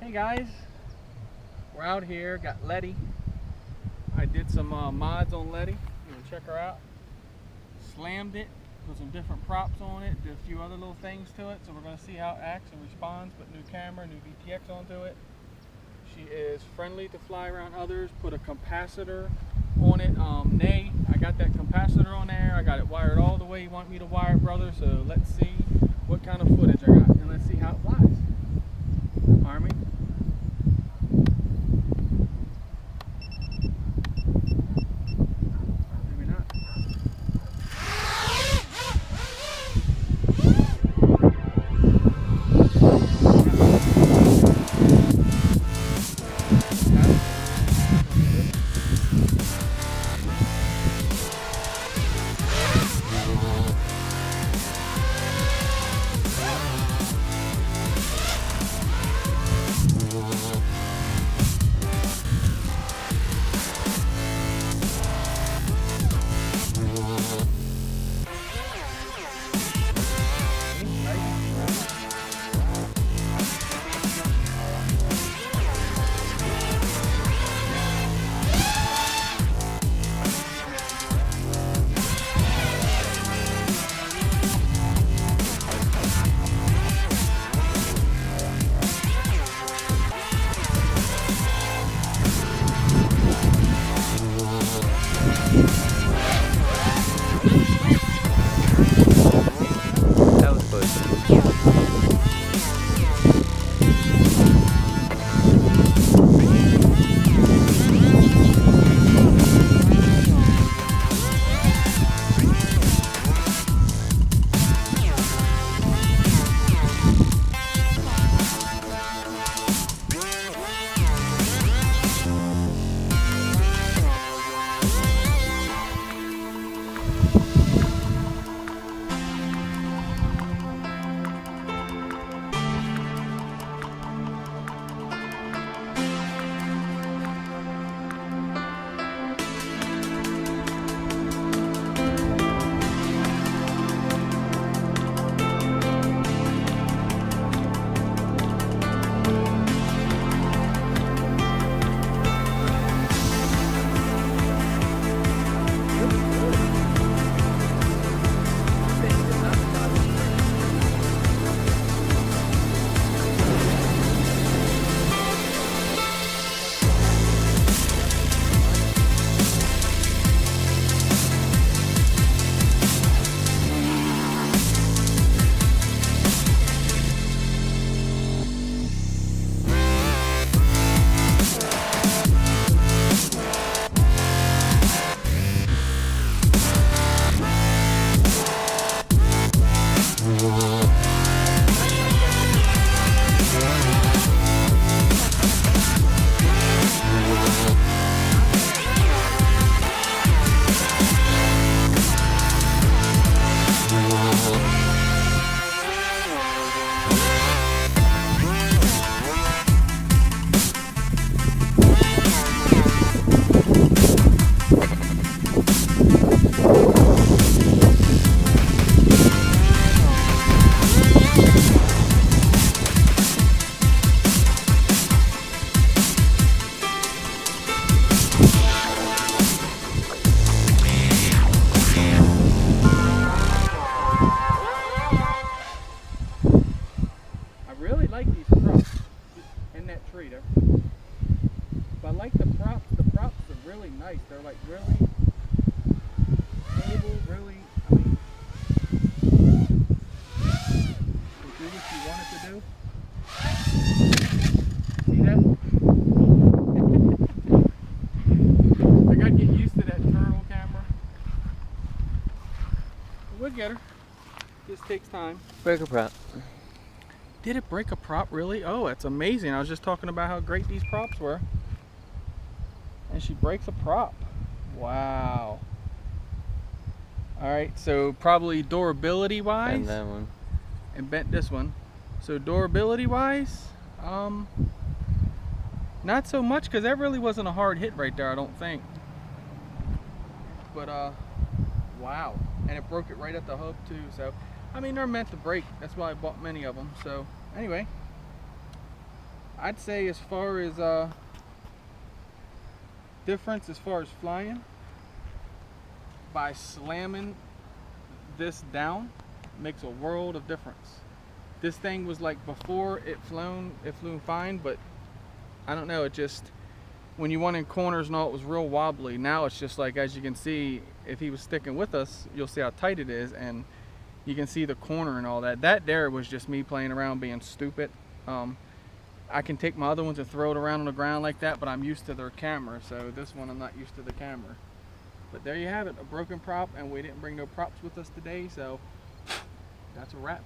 Hey guys, we're out here, got Leti. I did some mods on Leti. You want to check her out? Slammed it, put some different props on it, did a few other little things to it. So we're going to see how it acts and responds. Put new camera, new VTX onto it. She is friendly to fly around others. Put a capacitor on it. Nay, I got that capacitor on there. I got it wired all the way you want me to wire it, brother. So let's see what kind of footage I got and let's see how it flies. Army. Maybe not. That was close. I really like these props in that tree there. But I like the props. The props are really nice. They're like really stable, really, I mean, they do what you want it to do. See that? I gotta get used to that turtle camera. We'll get her. Just takes time. Break a prop. Did it break a prop really? Oh, that's amazing. I was just talking about how great these props were. And she breaks a prop. Wow. Alright, so probably durability wise. And that one. And bent this one. So durability wise, not so much, because that really wasn't a hard hit right there, I don't think. But wow. And it broke it right at the hub too. So I mean, they're meant to break. That's why I bought many of them. So anyway, I'd say as far as difference as far as flying, by slamming this down makes a world of difference. This thing was like, before it flew fine, but I don't know, it just, when you went in corners and all, it was real wobbly. Now it's just like, as you can see, if he was sticking with us, you'll see how tight it is, and you can see the corner and all that. That there was just me playing around being stupid. I can take my other ones and throw it around on the ground like that, but I'm used to their camera, so this one I'm not used to the camera. But there you have it, a broken prop, and we didn't bring no props with us today, so that's a wrap.